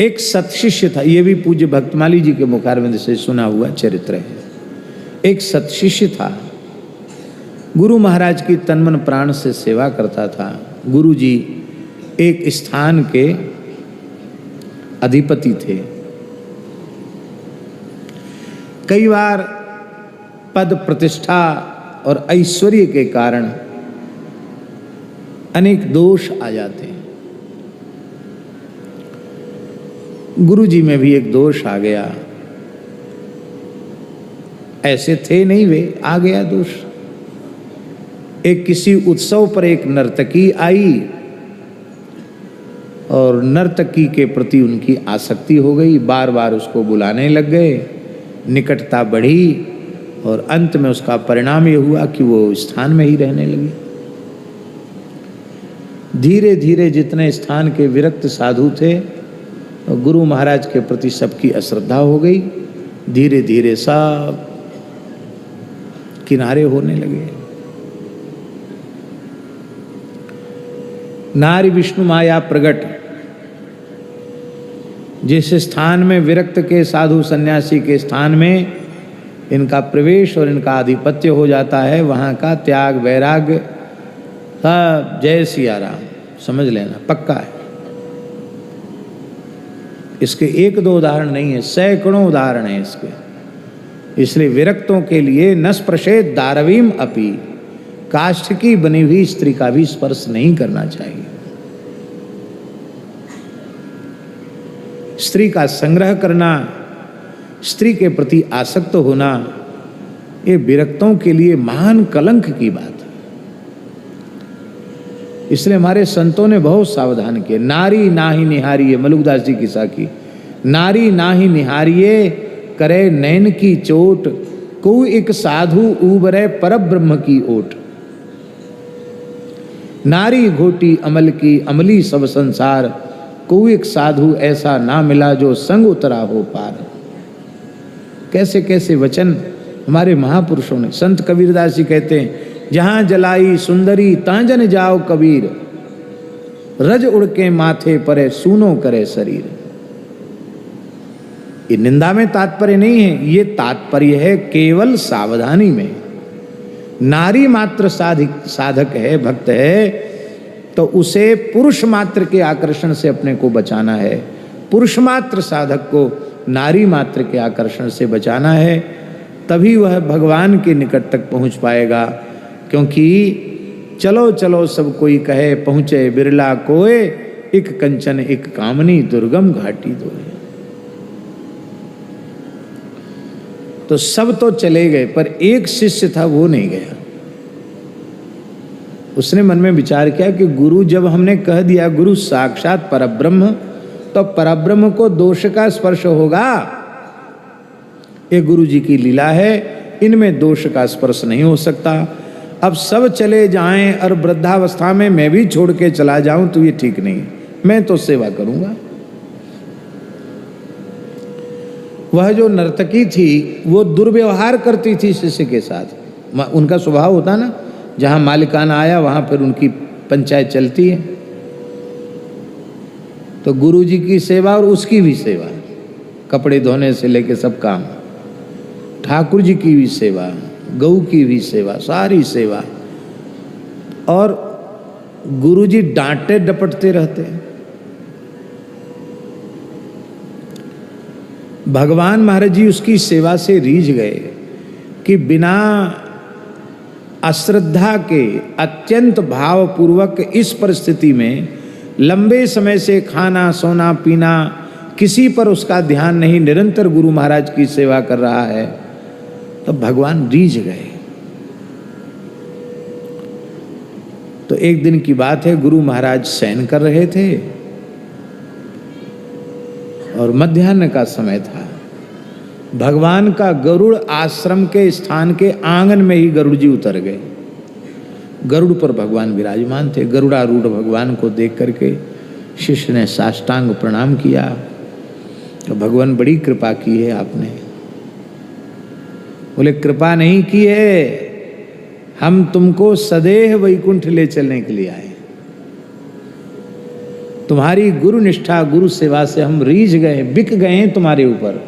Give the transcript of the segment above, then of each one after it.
एक सत्शिष्य था, ये भी पूज्य भक्तमाली जी के मुखारविंद से सुना हुआ चरित्र है। एक सत्शिष्य था, गुरु महाराज की तन मन प्राण से सेवा करता था। गुरु जी एक स्थान के अधिपति थे। कई बार पद प्रतिष्ठा और ऐश्वर्य के कारण अनेक दोष आ जाते हैं। गुरु जी में भी एक दोष आ गया। ऐसे थे नहीं वे, आ गया दोष। एक किसी उत्सव पर एक नर्तकी आई और नर्तकी के प्रति उनकी आसक्ति हो गई। बार बार उसको बुलाने लग गए, निकटता बढ़ी और अंत में उसका परिणाम ये हुआ कि वो स्थान में ही रहने लगी। धीरे धीरे जितने स्थान के विरक्त साधु थे, गुरु महाराज के प्रति सबकी अश्रद्धा हो गई। धीरे धीरे सब किनारे होने लगे। नारी विष्णु माया प्रगट। जिस स्थान में विरक्त के साधु सन्यासी के स्थान में इनका प्रवेश और इनका आधिपत्य हो जाता है, वहाँ का त्याग वैराग्य सब जय सिया राम समझ लेना पक्का है। इसके एक दो उदाहरण नहीं है, सैकड़ों उदाहरण हैं इसके। इसलिए विरक्तों के लिए न स्पर्शेत दारवीम अपि, काष्ठ की बनी हुई स्त्री का भी स्पर्श नहीं करना चाहिए। स्त्री का संग्रह करना, स्त्री के प्रति आसक्त होना, ये विरक्तों के लिए महान कलंक की बात है। इसलिए हमारे संतों ने बहुत सावधान किए। नारी नाहि निहारिये, मलुकदास जी की साखी। नारी नाहि निहारिये, करे नैन की चोट, को एक साधु उबरे पर ब्रह्म की ओट। नारी घोटी अमल की, अमली सब संसार, को एक साधु ऐसा ना मिला जो संग उतरा हो पार। कैसे कैसे वचन हमारे महापुरुषों ने। संत कबीरदास जी कहते हैं, जहां जलाई सुंदरी तांजन जाओ कबीर, रज उड़के माथे परे सूनो करे शरीर। ये निंदा में तात्पर्य नहीं है, ये तात्पर्य है केवल सावधानी में। नारी मात्र साधक है, भक्त है, तो उसे पुरुष मात्र के आकर्षण से अपने को बचाना है। पुरुष मात्र साधक को नारी मात्र के आकर्षण से बचाना है, तभी वह भगवान के निकट तक पहुंच पाएगा। क्योंकि चलो चलो सब कोई कहे, पहुंचे बिरला कोय, एक कंचन एक कामनी दुर्गम घाटी दोए। तो सब तो चले गए, पर एक शिष्य था वो नहीं गया। उसने मन में विचार किया कि गुरु, जब हमने कह दिया गुरु साक्षात परब्रह्म, तो परब्रह्म को दोष का स्पर्श होगा। ये गुरु जी की लीला है, इनमें दोष का स्पर्श नहीं हो सकता। अब सब चले जाएं और वृद्धावस्था में मैं भी छोड़ के चला जाऊं तो ये ठीक नहीं। मैं तो सेवा करूंगा। वह जो नर्तकी थी वो दुर्व्यवहार करती थी शिष्य के साथ। उनका स्वभाव होता ना, जहां मालिकाना आया वहां फिर उनकी पंचायत चलती है। तो गुरु जी की सेवा और उसकी भी सेवा, कपड़े धोने से लेके सब काम, ठाकुर जी की भी सेवा, गऊ की भी सेवा, सारी सेवा। और गुरु जी डांटते डपटते रहते हैं। भगवान महाराज जी उसकी सेवा से रीझ गए कि बिना अश्रद्धा के अत्यंत भावपूर्वक इस परिस्थिति में लंबे समय से खाना सोना पीना किसी पर उसका ध्यान नहीं, निरंतर गुरु महाराज की सेवा कर रहा है, तो भगवान रीझ गए। तो एक दिन की बात है, गुरु महाराज शयन कर रहे थे और मध्याह्न का समय था। भगवान का गरुड़ आश्रम के स्थान के आंगन में ही गरुड़ जी उतर गए। गरुड़ पर भगवान विराजमान थे। गरुड़ारूढ़ भगवान को देख करके शिष्य ने साष्टांग प्रणाम किया। तो भगवान बड़ी कृपा की है आपने। बोले कृपा नहीं की है, हम तुमको सदैव वैकुंठ ले चलने के लिए आए। तुम्हारी गुरु निष्ठा गुरु सेवा से हम रीझ गए, बिक गए हैं तुम्हारे ऊपर।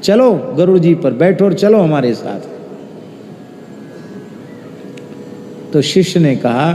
चलो गरुड़ जी पर बैठो और चलो हमारे साथ। तो शिष्य ने कहा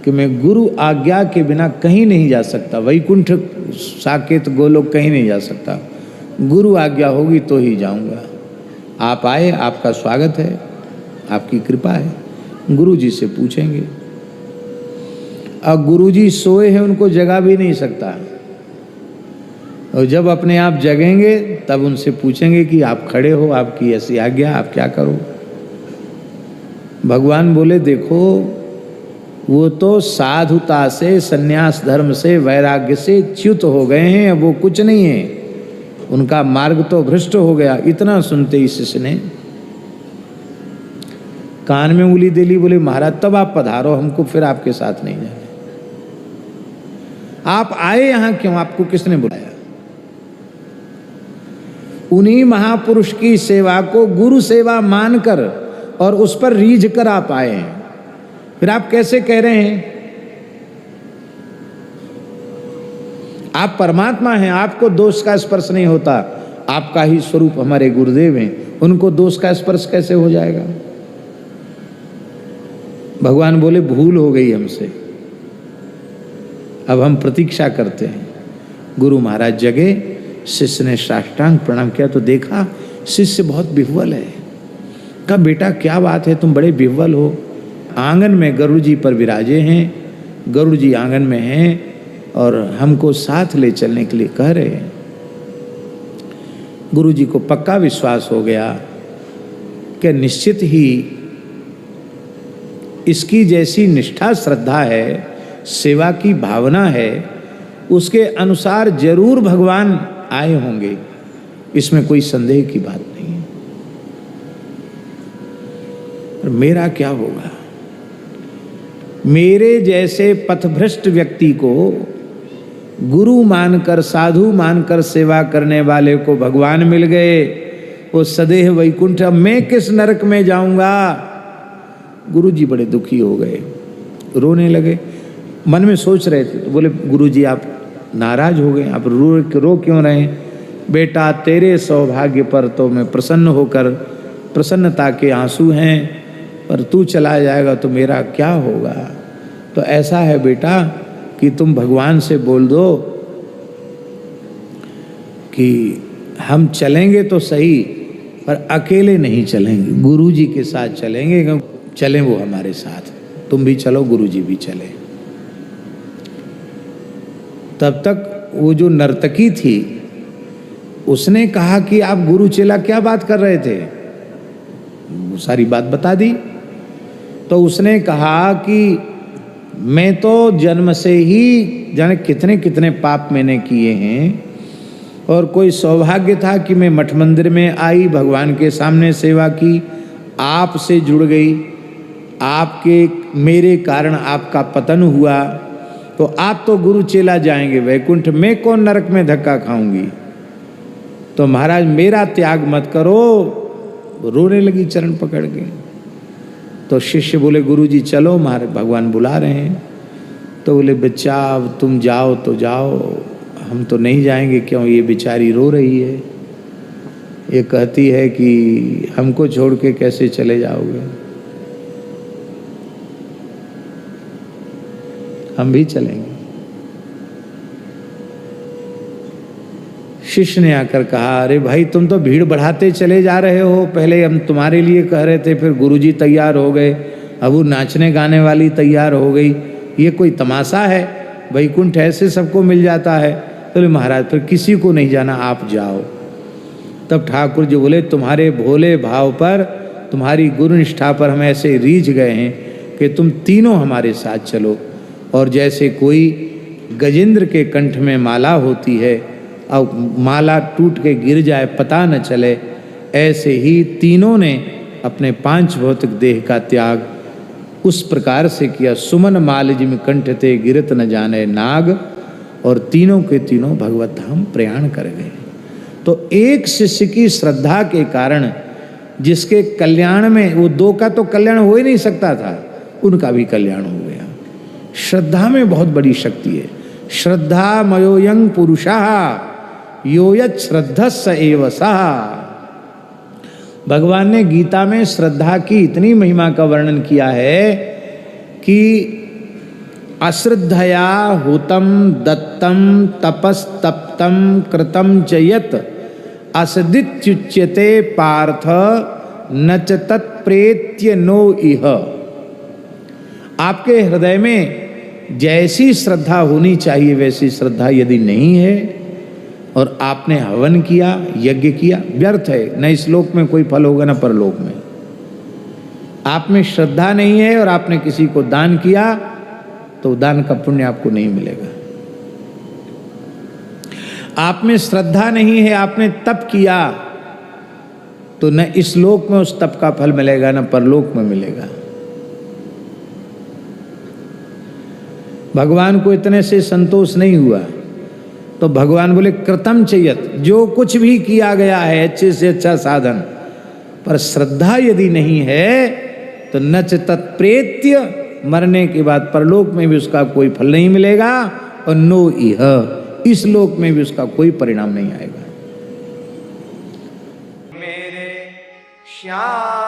कि मैं गुरु आज्ञा के बिना कहीं नहीं जा सकता, वैकुंठ साकेत गोलोक कहीं नहीं जा सकता, गुरु आज्ञा होगी तो ही जाऊंगा। आप आए, आपका स्वागत है, आपकी कृपा है। गुरु जी से पूछेंगे। अब गुरु जी सोए हैं, उनको जगा भी नहीं सकता, और जब अपने आप जगेंगे तब उनसे पूछेंगे कि आप खड़े हो, आपकी ऐसी आज्ञा, आप क्या करो। भगवान बोले देखो, वो तो साधुता से, सन्यास धर्म से, वैराग्य से च्युत हो गए हैं, अब वो कुछ नहीं है, उनका मार्ग तो भ्रष्ट हो गया। इतना सुनते ही शिष्य ने कान में उंगली दे ली, बोले महाराज तब आप पधारो, हमको फिर आपके साथ नहीं जाना। आप आए यहां क्यों, आपको किसने बुलाया? उन्हीं महापुरुष की सेवा को गुरु सेवा मानकर और उस पर रीझ कर आप आए हैं, फिर आप कैसे कह रहे हैं आप परमात्मा हैं, आपको दोष का स्पर्श नहीं होता, आपका ही स्वरूप हमारे गुरुदेव हैं, उनको दोष का स्पर्श कैसे हो जाएगा? भगवान बोले भूल हो गई हमसे, अब हम प्रतीक्षा करते हैं। गुरु महाराज जगे, शिष्य ने साष्टांग प्रणाम किया तो देखा शिष्य बहुत विह्वल है। कहा बेटा क्या बात है, तुम बड़े विह्वल हो। आंगन में गरुड़ जी पर विराजे हैं, गरुड़ जी आंगन में हैं और हमको साथ ले चलने के लिए कह रहे हैं। गुरु जी को पक्का विश्वास हो गया कि निश्चित ही इसकी जैसी निष्ठा श्रद्धा है, सेवा की भावना है, उसके अनुसार जरूर भगवान आए होंगे, इसमें कोई संदेह की बात नहीं है। और मेरा क्या होगा? मेरे जैसे पथभ्रष्ट व्यक्ति को गुरु मानकर, साधु मानकर सेवा करने वाले को भगवान मिल गए, वो सदैह वैकुंठ, अब मैं किस नरक में जाऊंगा? गुरु जी बड़े दुखी हो गए, रोने लगे। मन में सोच रहे थे तो बोले गुरु जी आप नाराज हो गए, आप रो क्यों रहे हैं? बेटा तेरे सौभाग्य पर तो मैं प्रसन्न होकर, प्रसन्नता के आंसू हैं, पर तू चला जाएगा तो मेरा क्या होगा? तो ऐसा है बेटा कि तुम भगवान से बोल दो कि हम चलेंगे तो सही, पर अकेले नहीं चलेंगे, गुरु जी के साथ चलेंगे, क्योंकि चलें वो हमारे साथ, तुम भी चलो, गुरु जी भी चले। तब तक वो जो नर्तकी थी उसने कहा कि आप गुरु चेला क्या बात कर रहे थे, वो सारी बात बता दी। तो उसने कहा कि मैं तो जन्म से ही जाने कितने कितने पाप मैंने किए हैं, और कोई सौभाग्य था कि मैं मठ मंदिर में आई, भगवान के सामने सेवा की, आपसे जुड़ गई, आपके मेरे कारण आपका पतन हुआ, तो आप तो गुरु चेला जाएंगे वैकुंठ, मैं कौन नरक में धक्का खाऊंगी? तो महाराज मेरा त्याग मत करो। रोने लगी चरण पकड़ के। तो शिष्य बोले गुरु जी चलो, महाराज भगवान बुला रहे हैं। तो बोले बच्चा अब तुम जाओ तो जाओ, हम तो नहीं जाएंगे। क्यों? ये बेचारी रो रही है, ये कहती है कि हमको छोड़ के कैसे चले जाओगे, हम भी चलेंगे। शिष्य ने आकर कहा अरे भाई तुम तो भीड़ बढ़ाते चले जा रहे हो, पहले हम तुम्हारे लिए कह रहे थे, फिर गुरुजी तैयार हो गए, अब वो नाचने गाने वाली तैयार हो गई, ये कोई तमाशा है? वैकुंठ ऐसे सबको मिल जाता है? तो महाराज फिर किसी को नहीं जाना, आप जाओ। तब ठाकुर जी बोले तुम्हारे भोले भाव पर, तुम्हारी गुरु निष्ठा पर हम ऐसे रीझ गए हैं कि तुम तीनों हमारे साथ चलो। और जैसे कोई गजेंद्र के कंठ में माला होती है और माला टूट के गिर जाए पता न चले, ऐसे ही तीनों ने अपने पांच भौतिक देह का त्याग उस प्रकार से किया। सुमन माल जिम कंठ ते गिरत न जाने नाग, और तीनों के तीनों भगवत धाम प्रयाण कर गए। तो एक शिष्य की श्रद्धा के कारण जिसके कल्याण में, वो दो का तो कल्याण हो ही नहीं सकता था, उनका भी कल्याण हो गया। श्रद्धा में बहुत बड़ी शक्ति है। श्रद्धा मयोयं पुरुषः यो यत् श्रद्धस्स एव सः। भगवान ने गीता में श्रद्धा की इतनी महिमा का वर्णन किया है कि अश्रद्धया हुतम दत्तम तपस्तप्तम कृतम च यत् असदित्युच्यते पार्थ न च तत्प्रेत्य नो इह। आपके हृदय में जैसी श्रद्धा होनी चाहिए वैसी श्रद्धा यदि नहीं है और आपने हवन किया, यज्ञ किया, व्यर्थ है। न इस लोक में कोई फल होगा न परलोक में। आप में श्रद्धा नहीं है और आपने किसी को दान किया तो दान का पुण्य आपको नहीं मिलेगा। आप में श्रद्धा नहीं है, आपने तप किया तो न इस लोक में उस तप का फल मिलेगा न परलोक में मिलेगा। भगवान को इतने से संतोष नहीं हुआ तो भगवान बोले कृतम चयत, जो कुछ भी किया गया है अच्छे से अच्छा साधन, पर श्रद्धा यदि नहीं है तो नच तत्प्रेत्य, मरने के बाद परलोक में भी उसका कोई फल नहीं मिलेगा और नो इह, इस लोक में भी उसका कोई परिणाम नहीं आएगा। मेरे श्याम